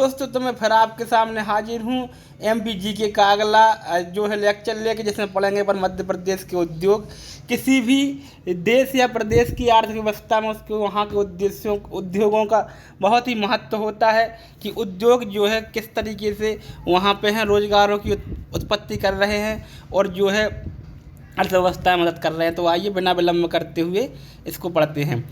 दोस्तों तो मैं फिर आपके सामने हाजिर हूँ MPGK का अगला जो है लेक्चर लेके, जिसमें पढ़ेंगे पर मध्य प्रदेश के उद्योग। किसी भी देश या प्रदेश की आर्थिक व्यवस्था में उसके वहाँ के उद्योगों का बहुत ही महत्व होता है कि उद्योग जो है किस तरीके से वहाँ पे हैं, रोजगारों की उत्पत्ति कर रहे हैं और जो है अर्थव्यवस्था में मदद कर रहे हैं। तो आइए बिना विलम्ब करते हुए इसको पढ़ते हैं।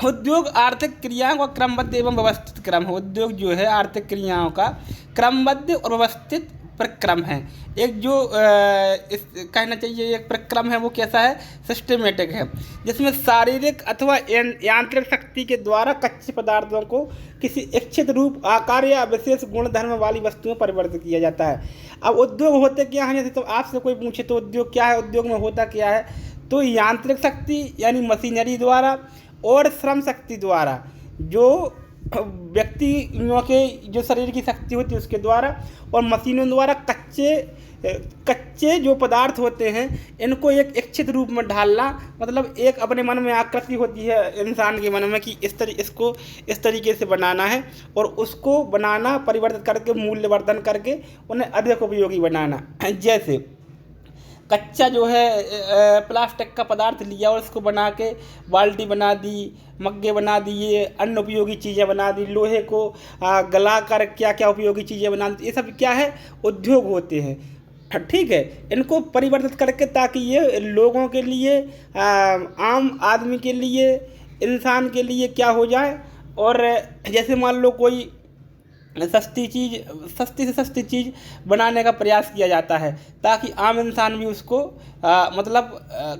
उद्योग आर्थिक क्रियाओं का क्रमबद्ध एवं व्यवस्थित क्रम है। उद्योग जो है आर्थिक क्रियाओं का क्रमबद्ध और व्यवस्थित प्रक्रम है। एक जो कहना चाहिए एक प्रक्रम है वो कैसा है, सिस्टमेटिक है, जिसमें शारीरिक अथवा यांत्रिक शक्ति के द्वारा कच्चे पदार्थों को किसी इच्छित रूप, आकार या विशेष गुण धर्म वाली वस्तुओं परिवर्तित किया जाता है। अब उद्योग होते क्या हैं, जैसे तो आपसे कोई पूछे तो उद्योग क्या है, उद्योग में होता क्या है, तो यांत्रिक शक्ति यानी मशीनरी द्वारा और श्रम शक्ति द्वारा, जो व्यक्तियों के जो शरीर की शक्ति होती है उसके द्वारा और मशीनों द्वारा कच्चे जो पदार्थ होते हैं इनको एक इच्छित रूप में ढालना, मतलब एक अपने मन में आकृति होती है इंसान के मन में कि इसको इस तरीके से बनाना है और उसको बनाना, परिवर्तित करके मूल्यवर्धन करके उन्हें अधिक उपयोगी बनाना। जैसे कच्चा जो है प्लास्टिक का पदार्थ लिया और उसको बना के बाल्टी बना दी, मग्गे बना दिए, अन्य उपयोगी चीज़ें बना दी, लोहे को गला कर क्या क्या उपयोगी चीज़ें बना दी। ये सब क्या है, उद्योग होते हैं। ठीक है, इनको परिवर्तित करके ताकि ये लोगों के लिए, आम आदमी के लिए, इंसान के लिए क्या हो जाए। और जैसे मान लो कोई सस्ती से सस्ती चीज़ बनाने का प्रयास किया जाता है ताकि आम इंसान भी उसको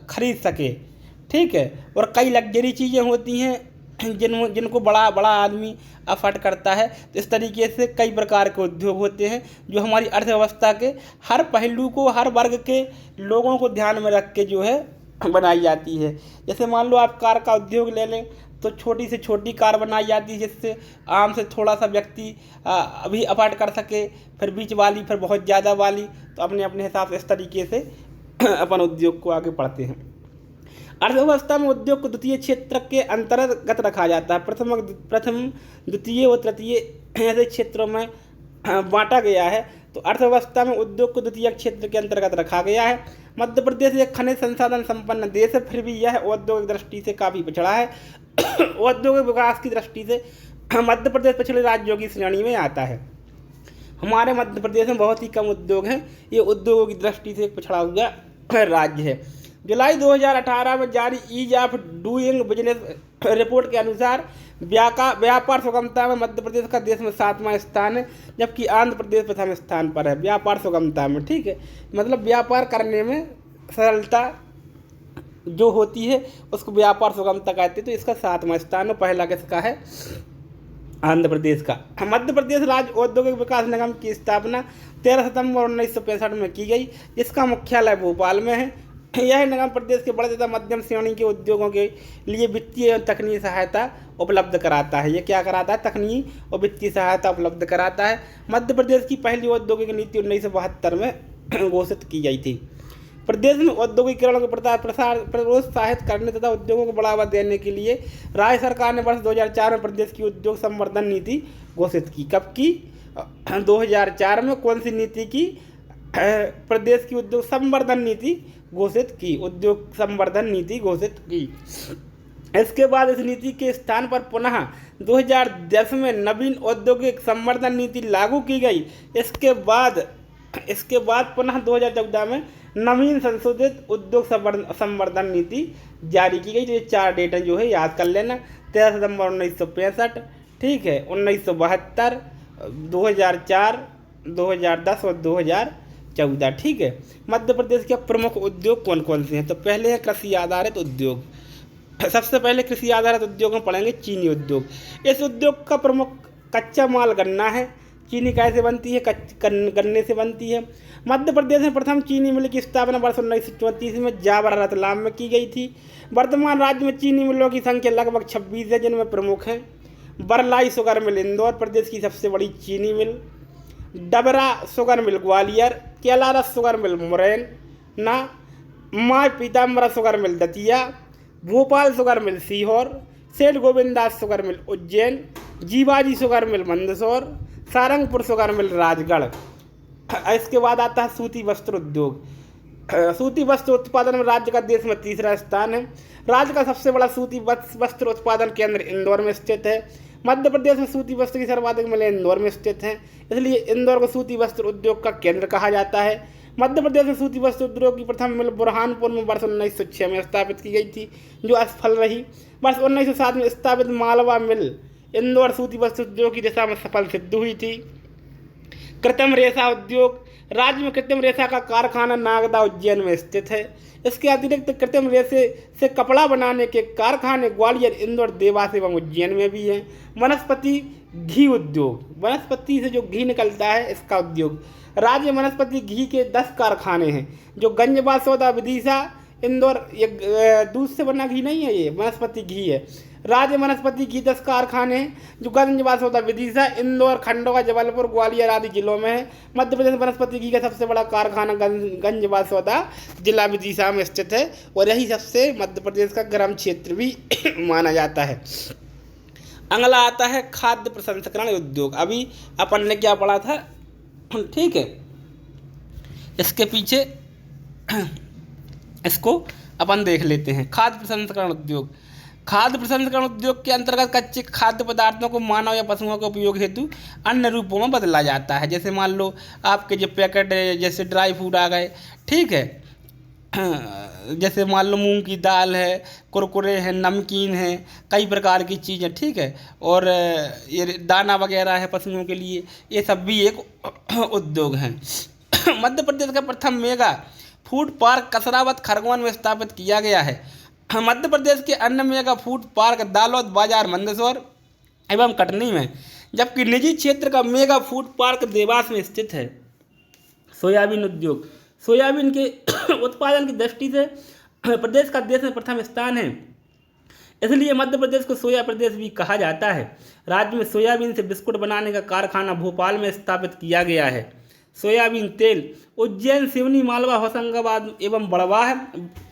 खरीद सके। ठीक है, और कई लग्जरी चीज़ें होती हैं जिनको बड़ा बड़ा आदमी अफोर्ड करता है। तो इस तरीके से कई प्रकार के उद्योग होते हैं जो हमारी अर्थव्यवस्था के हर पहलू को, हर वर्ग के लोगों को ध्यान में रख के जो है बनाई जाती है। जैसे मान लो आप कार का उद्योग ले लें तो छोटी से छोटी कार बनाई जाती है जिससे आम से थोड़ा सा व्यक्ति अभी अफोर्ड कर सके, फिर बीच वाली, फिर बहुत ज़्यादा वाली। तो अपने अपने हिसाब से इस तरीके से अपन उद्योग को आगे बढ़ते हैं। अर्थव्यवस्था में उद्योग को द्वितीय क्षेत्र के अंतर्गत रखा जाता है। प्रथम द्वितीय और तृतीय ऐसे क्षेत्रों में बांटा गया है। तो अर्थव्यवस्था में उद्योग को द्वितीय क्षेत्र के अंतर्गत रखा गया है। मध्य प्रदेश एक खनिज संसाधन संपन्न देश है, फिर भी यह औद्योगिक दृष्टि से काफ़ी पिछड़ा है। औद्योगिक विकास की दृष्टि से मध्य प्रदेश पिछड़े राज्यों की श्रेणी में आता है। हमारे मध्य प्रदेश में बहुत ही कम उद्योग हैं। ये उद्योगों की दृष्टि से एक पिछड़ा हुआ राज्य है। जुलाई 2018 में जारी ease of doing business report के अनुसार व्यापार सुगमता में मध्य प्रदेश का देश में 7वां स्थान है, जबकि आंध्र प्रदेश प्रथम स्थान पर है व्यापार सुगमता में। ठीक है, मतलब व्यापार करने में सरलता जो होती है उसको व्यापार सुगमता कहते हैं। तो इसका 7वां स्थान है। पहला किसका है, आंध्र प्रदेश का। मध्य प्रदेश राज्य औद्योगिक विकास निगम की स्थापना 13 सितंबर 1965 में की गई, जिसका मुख्यालय भोपाल में है। यह निगम प्रदेश के बड़े तथा मध्यम श्रेणी के उद्योगों के लिए वित्तीय और तकनीकी सहायता उपलब्ध कराता है। ये क्या कराता है, तकनीकी और वित्तीय सहायता उपलब्ध कराता है। मध्य प्रदेश की पहली औद्योगिक नीति 1972 में घोषित की गई थी। प्रदेश में औद्योगिकीकरण को प्रोत्साहित करने तथा उद्योगों को बढ़ावा देने के लिए राज्य सरकार ने वर्ष 2004 में प्रदेश की उद्योग संवर्धन नीति घोषित की। कब की, 2004 में कौन सी नीति की, प्रदेश की उद्योग संवर्धन नीति घोषित की, उद्योग संवर्धन नीति घोषित की। इसके बाद इस नीति के स्थान पर पुनः 2010 में नवीन औद्योगिक संवर्धन नीति लागू की गई। इसके बाद पुनः 2014 में नवीन संशोधित उद्योग संवर्धन नीति जारी की गई। तो ये 4 डेट जो है याद कर लेना, 13 सितंबर 1965, ठीक है, 1972, 2004, 2010 और 2014। ठीक है, मध्य प्रदेश के प्रमुख उद्योग कौन कौन से हैं। तो पहले है कृषि आधारित उद्योग। सबसे पहले कृषि आधारित उद्योग में पढ़ेंगे चीनी उद्योग। इस उद्योग का प्रमुख कच्चा माल गन्ना है। चीनी कैसे बनती है, गन्ने से बनती है। मध्य प्रदेश में प्रथम चीनी मिल की स्थापना वर्ष 1934 में जावर रतलाम में की गई थी। वर्तमान राज्य में चीनी मिलों की संख्या लगभग 26 है, जिनमें प्रमुख हैं बरलाई शुगर मिल इंदौर, प्रदेश की सबसे बड़ी चीनी mill, Dabra sugar mill Gwalior, Kailaras sugar mill Morena, Maa Pitambara sugar mill Datia, Bhopal sugar mill Sehore, Seth Govindas sugar mill Ujjain, Jiwaji sugar mill Mandsaur, Sarangpur sugar mill Rajgarh. इसके बाद आता है सूती वस्त्र उद्योग। सूती वस्त्र उत्पादन में राज्य का देश में तीसरा स्थान है। राज्य का सबसे बड़ा सूती वस्त्र उत्पादन केंद्र इंदौर में स्थित है। मध्य प्रदेश में सूती वस्त्र की सर्वाधिक मिलें इंदौर में स्थित हैं, इसलिए इंदौर को सूती वस्त्र उद्योग का केंद्र कहा जाता है। मध्य प्रदेश में सूती वस्त्र उद्योग की प्रथम मिल बुरहानपुर में वर्ष 1906 में स्थापित की गई थी, जो असफल रही। वर्ष 1907 में स्थापित मालवा मिल इंदौर सूती वस्त्र उद्योग की दिशा में सफल सिद्ध हुई थी। कृत्रिम रेशा उद्योग। राज्य में कृत्रिम रेशा का कारखाना नागदा उज्जैन में स्थित है। इसके अतिरिक्त कृत्रिम रेशे से कपड़ा बनाने के कारखाने ग्वालियर, इंदौर, देवास एवं उज्जैन में भी हैं। वनस्पति घी उद्योग। वनस्पति से जो घी निकलता है इसका उद्योग। राज्य में वनस्पति घी के 10 कारखाने हैं, जो गंजबासौदा, विदिशा, इंदौर। ये दूध से बना घी नहीं है, ये वनस्पति घी है। राज्य वनस्पति घी 10 कारखाने हैं, जो गंजबासौदा, विदिशा, इंदौर, खंडवा, जबलपुर, ग्वालियर आदि जिलों में है। मध्य प्रदेश में वनस्पति घी का सबसे बड़ा कारखाना गंजबासौदा जिला विदिशा में स्थित है, और यही सबसे मध्य प्रदेश का गर्म क्षेत्र भी माना जाता है। अगला आता है खाद्य प्रसंस्करण उद्योग। अभी अपन ने क्या पढ़ा था, ठीक है, इसके पीछे इसको अपन देख लेते हैं। खाद्य प्रसंस्करण उद्योग। खाद्य प्रसंस्करण उद्योग के अंतर्गत कच्चे खाद्य पदार्थों को मानव या पशुओं के उपयोग हेतु अन्य रूपों में बदला जाता है। जैसे मान लो आपके जो पैकेट है, जैसे ड्राई फूड आ गए, ठीक है, जैसे मान लो मूंग की दाल है, कुरकुरे हैं, नमकीन है, कई प्रकार की चीज़ें, ठीक है, और ये दाना वगैरह है पशुओं के लिए, ये सब भी एक उद्योग हैं। मध्य प्रदेश का प्रथम mega food park Kasrawad, Khargone में स्थापित किया गया है। मध्य प्रदेश के अन्य मेगा फूड पार्क दालौद, बाजार, मंदसौर एवं कटनी में, जबकि निजी क्षेत्र का मेगा फूड पार्क देवास में स्थित है। सोयाबीन उद्योग। सोयाबीन के उत्पादन की दृष्टि से प्रदेश का देश में प्रथम स्थान है, इसलिए मध्य प्रदेश को सोया प्रदेश भी कहा जाता है। राज्य में सोयाबीन से बिस्कुट बनाने का कारखाना भोपाल में स्थापित किया गया है। सोयाबीन तेल उज्जैन, सिवनी, मालवा, होशंगाबाद एवं बड़वाह है।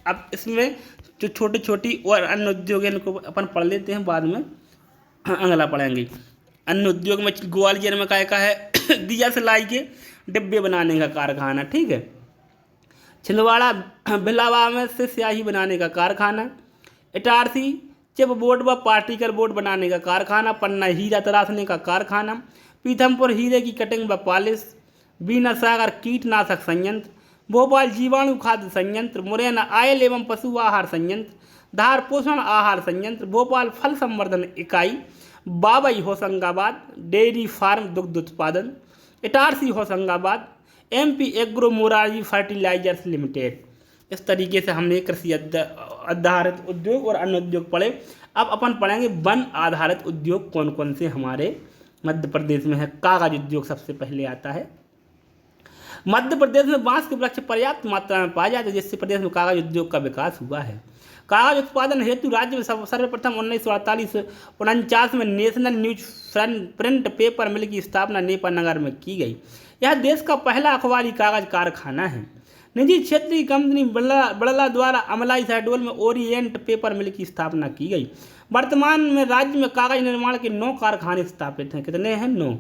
अब इसमें जो छोटी छोटी और अन्य उद्योग हैं इनको अपन पढ़ लेते हैं, बाद में अगला पढ़ेंगे। अन्य उद्योग में ग्वालियर में का है दिया सिलाई के डिब्बे बनाने का कारखाना, ठीक है। छिंदवाड़ा भिलावा में से स्याही बनाने का कारखाना। इटारसी चिप बोर्ड व पार्टिकल बोर्ड बनाने का कारखाना। पन्ना हीरा तराशने का कारखाना। पीथमपुर हीरे की कटिंग व पॉलिश। बीना सागर कीटनाशक संयंत्र। भोपाल जीवाणु खाद्य संयंत्र। मुरैना आयल एवं पशु आहार संयंत्र। धार पोषण आहार संयंत्र। भोपाल फल संवर्धन इकाई। बाबई होशंगाबाद डेयरी फार्म दुग्ध उत्पादन। Itarsi Hoshangabad. MP agro Morari fertilizers limited. इस तरीके से हमने कृषि आधारित उद्योग और अन्य उद्योग पढ़े। अब अपन पढ़ेंगे वन आधारित उद्योग कौन कौन से हमारे मध्य प्रदेश में है। कागज उद्योग सबसे पहले आता है। मध्य प्रदेश में बांस के वृक्ष पर्याप्त मात्रा में पाए जाते हैं, जिससे प्रदेश में कागज उद्योग का विकास हुआ है। कागज उत्पादन हेतु राज्य में सर्वप्रथम 1948-49 में नेशनल न्यूज प्रिंट पेपर मिल की स्थापना नेपाल नगर में की गई। यह देश का पहला अखबारी कागज कारखाना है। निजी क्षेत्र की कंपनी बड़ला द्वारा अमलाई शहडोल में ओरिएंट पेपर मिल की स्थापना की गई। वर्तमान में राज्य में कागज निर्माण के 9 कारखाने स्थापित हैं। कितने हैं? 9।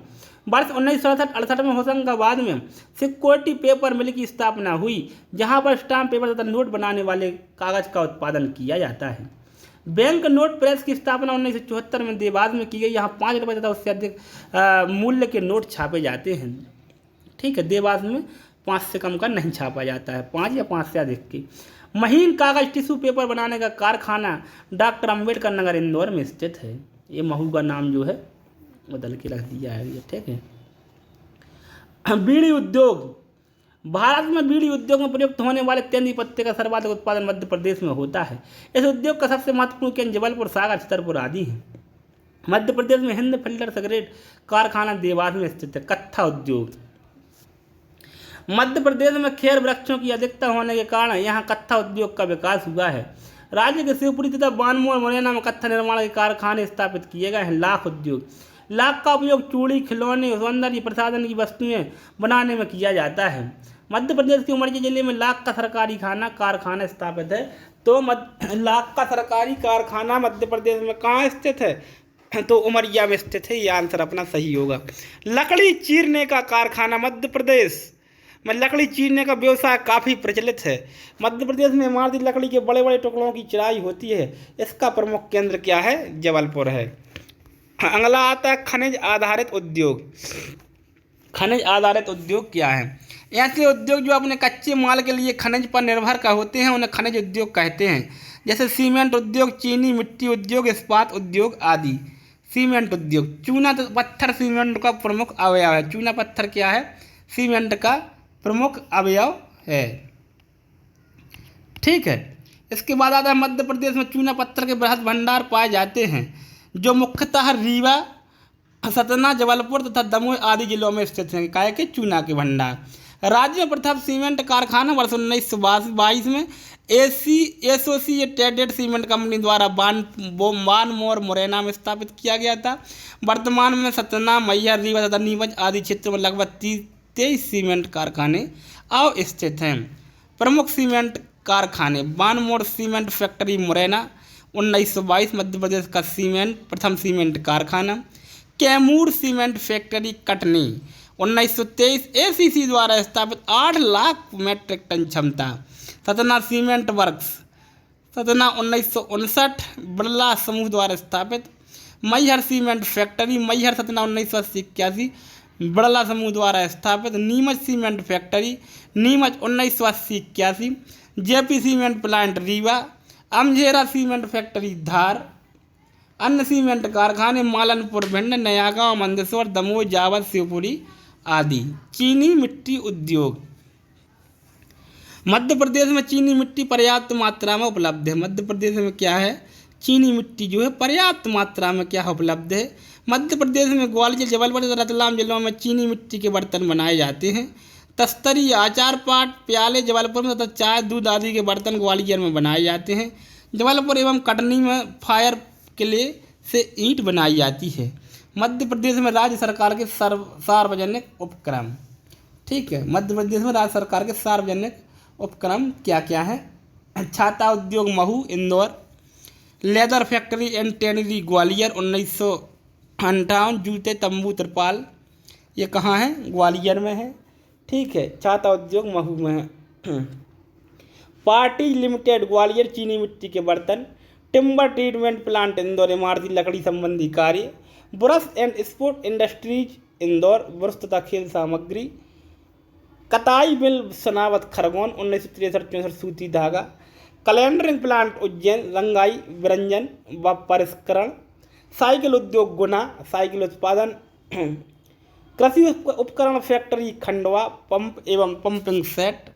वर्ष 1967-68 में होशंगाबाद में सिक्योरिटी पेपर मिल की स्थापना हुई, जहां पर स्टाम्प पेपर तथा नोट बनाने वाले कागज का उत्पादन किया जाता है। बैंक नोट प्रेस की स्थापना 1974 में देवास में की गई। यहाँ 5 रुपये तथा उससे अधिक मूल्य के नोट छापे जाते हैं, ठीक है। देवास में 5 से कम का नहीं छापा जाता है, 5 या 5 से अधिक की। महीन कागज टिश्यू पेपर बनाने का कारखाना डॉक्टर अंबेडकर नगर इंदौर में स्थित है। ये महू का नाम जो है बदल के रख दिया है ये, ठीक है। बीड़ी उद्योग। भारत में बीड़ी उद्योग में प्रयुक्त होने वाले तेंदुई पत्ते का सर्वाधिक उत्पादन मध्य प्रदेश में होता है। इस उद्योग का सबसे महत्वपूर्ण केंद्र जबलपुर, सागर, छतरपुर आदि है। मध्य प्रदेश में हिंद फिल्टर सिगरेट कारखाना देवास में स्थित है। कत्था उद्योग। मध्य प्रदेश में खेर वृक्षों की अधिकता होने के कारण यहाँ कत्था उद्योग का विकास हुआ है। राज्य के शिवपुरी तथा बानमोर, मुरैना में कत्था निर्माण के कारखाने स्थापित किए गए हैं। लाख उद्योग। लाख का उपयोग चूड़ी, खिलौने, सौंदर्य प्रसाधन की वस्तुएं बनाने में किया जाता है। मध्य प्रदेश के उमरिया जिले में लाख का सरकारी कारखाना स्थापित है। तो लाख का सरकारी कारखाना मध्य प्रदेश में कहाँ स्थित है? तो उमरिया में स्थित है, ये आंसर अपना सही होगा। लकड़ी चीरने का कारखाना मध्य प्रदेश में, लकड़ी चीरने का व्यवसाय काफ़ी प्रचलित है। मध्य प्रदेश में इमारती लकड़ी के बड़े बड़े टुकड़ों की चिराई होती है। इसका प्रमुख केंद्र क्या है? जबलपुर है। अगला आता है खनिज आधारित उद्योग। खनिज आधारित उद्योग क्या है? ऐसे उद्योग जो अपने कच्चे माल के लिए खनिज पर निर्भर का होते हैं उन्हें खनिज उद्योग कहते हैं, जैसे सीमेंट उद्योग, चीनी मिट्टी उद्योग, इस्पात उद्योग आदि। सीमेंट उद्योग, चूना पत्थर सीमेंट का प्रमुख अवयव है। चूना पत्थर क्या है? सीमेंट का प्रमुख अवयव है। ठीक है। इसके बाद आता है मध्य प्रदेश में चूना पत्थर के बृहद भंडार पाए जाते हैं, जो मुख्यतः रीवा, सतना, जबलपुर तथा दमोह आदि जिलों में स्थित हैं। काय के चूना के भंडार। राज्य में प्रथम सीमेंट कारखाना वर्ष 1922 में एसोसिएटेड सीमेंट कंपनी द्वारा बानमोर मुरैना में स्थापित किया गया था। वर्तमान में सतना, मैहर, रीवा तथा नीमच आदि क्षेत्रों में लगभग 23 सीमेंट कारखाने अवस्थित हैं। प्रमुख सीमेंट कारखाने: बानमोर सीमेंट फैक्ट्री मुरैना 1922 मध्य प्रदेश का प्रथम सीमेंट कारखाना। Kaimur cement factory Katni 1923 ACC द्वारा स्थापित 8 लाख मेट्रिक टन क्षमता। सतना सीमेंट वर्क्स सतना 1959 बिरला समूह द्वारा स्थापित। मैहर सीमेंट फैक्ट्री मैहर सतना 1981 बिरला समूह द्वारा स्थापित। Neemuch cement factory Neemuch 1980-81। JP cement plant Rewa. Amjhera cement factory Dhar. अन्य सीमेंट कारखाने मालनपुर, भिंड, नयागांव, मंदसौर, दमोह, जावद, शिवपुरी आदि। चीनी मिट्टी उद्योग: मध्य प्रदेश में चीनी मिट्टी पर्याप्त मात्रा में उपलब्ध है। मध्य प्रदेश में क्या है? चीनी मिट्टी जो है पर्याप्त मात्रा में क्या उपलब्ध है? मध्य प्रदेश में ग्वालियर, जबलपुर और रतलाम जिलों में चीनी मिट्टी के बर्तन बनाए जाते हैं। तस्तरी, आचार पाट, प्याले जबलपुर में तथा चाय, दूध आदि के बर्तन ग्वालियर में बनाए जाते हैं। जबलपुर एवं कटनी में फायर किले से ईंट बनाई जाती है। मध्य प्रदेश में राज्य सरकार के सार्वजनिक उपक्रम। ठीक है। मध्य प्रदेश में राज्य सरकार के सार्वजनिक उपक्रम क्या क्या है? छाता उद्योग Mhow Indore. Leather factory and tannery Gwalior 1958। जूते, तंबू, तिरपाल ये कहाँ है? ग्वालियर में है। ठीक है। छाता उद्योग महू में है। पार्टी लिमिटेड ग्वालियर चीनी मिट्टी के बर्तन। टिम्बर ट्रीटमेंट प्लांट इंदौर इमारती लकड़ी संबंधी कार्य। Brush and sport industries Indore brush तथा खेल सामग्री। कताई मिल सनावत खरगोन 1963-64 सूती धागा। कैलेंडरिंग प्लांट उज्जैन रंगाई व्यंजन व परिष्करण। साइकिल उद्योग गुना साइकिल उत्पादन। कृषि उपकरण फैक्ट्री खंडवा पंप एवं pumping set.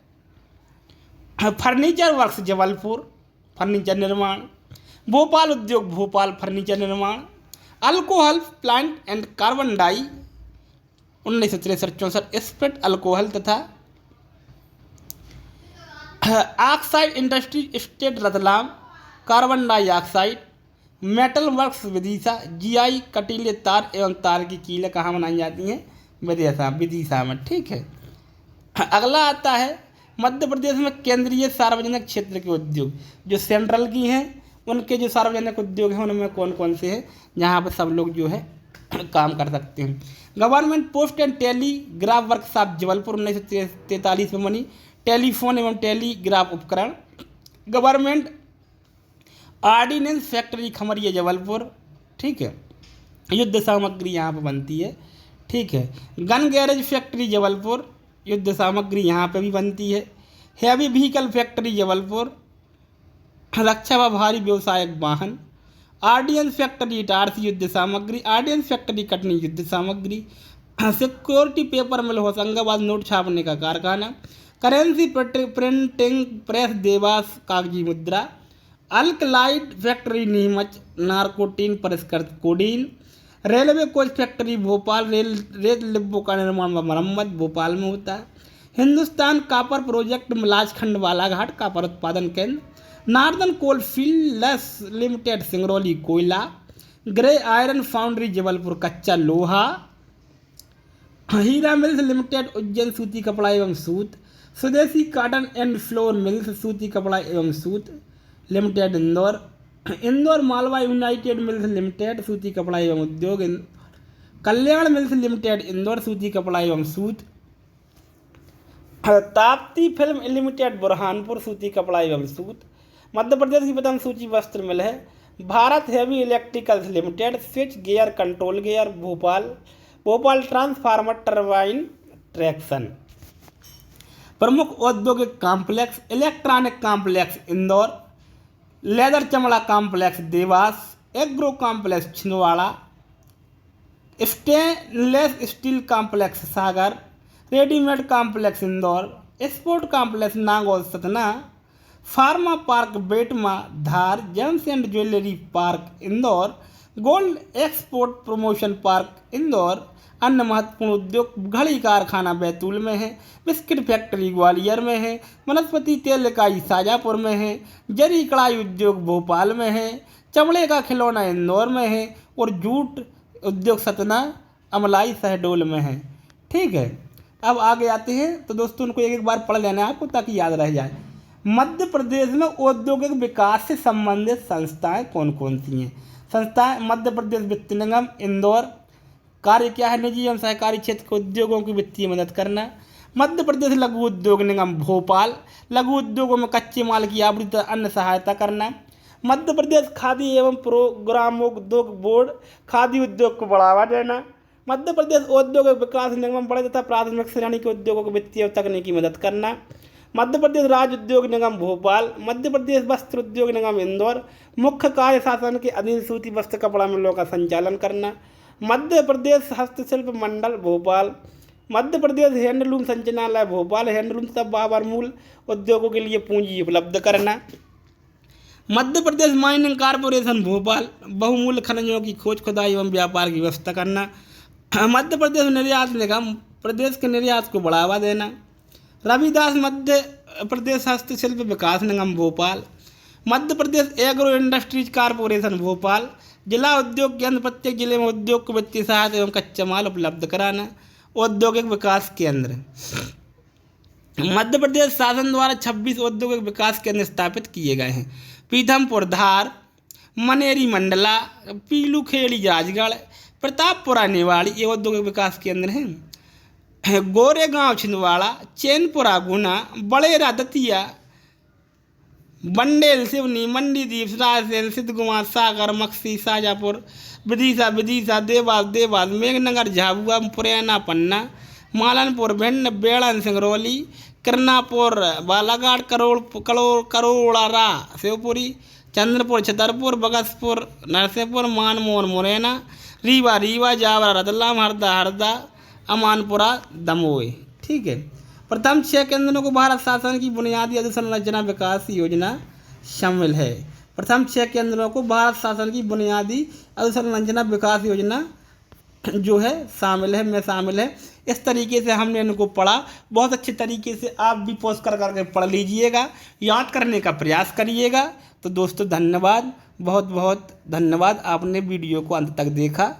Furniture works Jabalpur furniture निर्माण। भोपाल उद्योग भोपाल फर्नीचर निर्माण। Alcohol plant and carbon di 1963-64 spirit alcohol तथा oxide industry state Ratlam carbon dioxide. Metal works Vidisha. GI कटीले तार एवं तार की कीलें कहाँ बनाई जाती हैं? विदिशा में। ठीक है। अगला आता है मध्य प्रदेश में केंद्रीय सार्वजनिक क्षेत्र के उद्योग जो सेंट्रल की हैं उनके जो सार्वजनिक उद्योग हैं उनमें कौन कौन से हैं जहाँ पर सब लोग जो है काम कर सकते हैं? Government post and telegraph workshop Jabalpur 1943 में बनी। टेलीफोन एवं टेलीग्राफ उपकरण। Government ordnance factory Khamaria Jabalpur. ठीक है। युद्ध सामग्री यहाँ पर बनती है। ठीक है। गन गैरेज फैक्ट्री जबलपुर युद्ध सामग्री यहाँ पे भी बनती है। हैवी व्हीकल फैक्ट्री जबलपुर रक्षा व भारी व्यवसायिक वाहन। आर्डिनेंस फैक्ट्री इटारसी युद्ध सामग्री। आर्डिनेंस फैक्ट्री कटनी युद्ध सामग्री। सिक्योरिटी पेपर मिल होशंगाबाद नोट छापने का कारखाना। करेंसी प्रिंटिंग प्रेस देवास कागजी मुद्रा। अल्कलाइड फैक्ट्री नीमच नारकोटीन परिष्कृत codeine. Railway coach factory Bhopal rail डिब्बों का निर्माण व मरम्मत भोपाल में होता है। Hindustan copper project Malajkhand Balaghat copper उत्पादन केंद्र। नार्दर्न कोल फील्ड्स लिमिटेड सिंगरौली कोयला। ग्रे आयरन फाउंड्री जबलपुर कच्चा लोहा। हीरा मिल्स लिमिटेड उज्जैन सूती कपड़ा एवं सूत। स्वदेशी कॉटन एंड फ्लोर मिल्स सूती कपड़ा एवं सूत limited Indore. Indore Malwa united mills limited सूती कपड़ा एवं उद्योग, कल्याण मिल्स लिमिटेड इंदौर सूती कपड़ा एवं सूत, ताप्ती फिल्म लिमिटेड बुरहानपुर सूती कपड़ा एवं सूत। मध्य प्रदेश की प्रथम सूची वस्त्र मिल है Bharat heavy electricals limited, switch gear control gear Bhopal, Bhopal transformer turbine traction. प्रमुख औद्योगिक complex electronic complex Indore, leather चमड़ा complex Dewas, agro complex Chhindwara, stainless steel complex Sagar, readymade complex Indore, sport complex Nagaur Satna, pharma park Betma Dhar, gems and jewellery park Indore, gold export promotion park Indore. अन्य महत्वपूर्ण उद्योग घड़ी कारखाना बैतूल में है, बिस्किट फैक्ट्री ग्वालियर में है, वनस्पति तेल इकाई शाजापुर में है, जरी कढ़ाई उद्योग भोपाल में है, चमड़े का खिलौना इंदौर में है और जूट उद्योग सतना अमलाई शहडोल में है। ठीक है, अब आगे आते हैं तो दोस्तों उनको एक एक बार पढ़ लेना है आपको ताकि याद रह जाए। मध्य प्रदेश में औद्योगिक विकास से संबंधित संस्थाएं कौन कौन सी हैं? संस्थाएं मध्य प्रदेश वित्त निगम इंदौर, कार्य क्या है? निजी एवं सहकारी क्षेत्र के उद्योगों की वित्तीय मदद करना। मध्य प्रदेश लघु उद्योग निगम भोपाल, लघु उद्योगों में कच्चे माल की आपूर्ति तथा अन्य सहायता करना। मध्य प्रदेश खादी एवं प्रोग्रामोद्योग बोर्ड, खादी उद्योग को बढ़ावा देना। मध्य प्रदेश औद्योगिक विकास निगम बड़े तथा प्राथमिक श्रेणी के उद्योगों को वित्तीय और तकनीकी मदद करना। मध्य प्रदेश राज्य उद्योग निगम भोपाल, मध्य प्रदेश वस्त्र उद्योग निगम इंदौर, मुख्य कार्य शासन के अधीन सूती वस्त्र कपड़ा मिलों का संचालन करना। मध्य प्रदेश हस्तशिल्प मंडल भोपाल, मध्य प्रदेश हैंडलूम संचालनालय भोपाल, हैंडलूम तथा बाबरमूल उद्योगों के लिए पूंजी उपलब्ध करना। मध्य प्रदेश माइनिंग कॉरपोरेशन भोपाल, बहुमूल्य खनिजों की खोज खुदाई एवं व्यापार की व्यवस्था करना। मध्य प्रदेश निर्यात निगम, प्रदेश के निर्यात को बढ़ावा देना। रविदास मध्य प्रदेश हस्तशिल्प विकास निगम Bhopal, Madhya Pradesh agro industries corporation Bhopal, जिला उद्योग केंद्र, प्रत्येक जिले में उद्योग को वित्तीय सहायता एवं कच्चा माल उपलब्ध कराना। औद्योगिक विकास केंद्र, मध्य प्रदेश शासन द्वारा 26 औद्योगिक विकास केंद्र स्थापित किए गए हैं। पीथमपुर धार, मनेरी मंडला, पीलूखेड़ी राजगढ़, प्रतापपुरा निवाड़ी ये औद्योगिक विकास केंद्र हैं। गोरेगांव छिंदवाड़ा, चैनपुरा गुना, बड़ेरा दतिया, बंडेल सिवनी, मंडीदीप रायसेन, सिद्धकुमार सागर, मक्सी शाजापुर, विदिशा देवास, मेघनगर झाबुआ, मुरैना पन्ना, मालनपुर भिंड, बेड़न सिंगरौली, करनापुर बालाघाट, करोड़ारा शिवपुरी, चंद्रपुर छतरपुर, बगसपुर नरसिंहपुर, मानमोहन मुरैना, रीवा जावरा रतलाम, हरदा अमानपुरा दमोह। ठीक है, प्रथम 6 केंद्रों को भारत शासन की बुनियादी अधोसंरचना विकास योजना शामिल है। प्रथम 6 केंद्रों को भारत शासन की बुनियादी अधोसंरचना विकास योजना जो है शामिल है, में शामिल है। इस तरीके से हमने इनको पढ़ा। बहुत अच्छे तरीके से आप भी पॉज करके पढ़ लीजिएगा, याद करने का प्रयास करिएगा। तो दोस्तों धन्यवाद, बहुत बहुत धन्यवाद, आपने वीडियो को अंत तक देखा।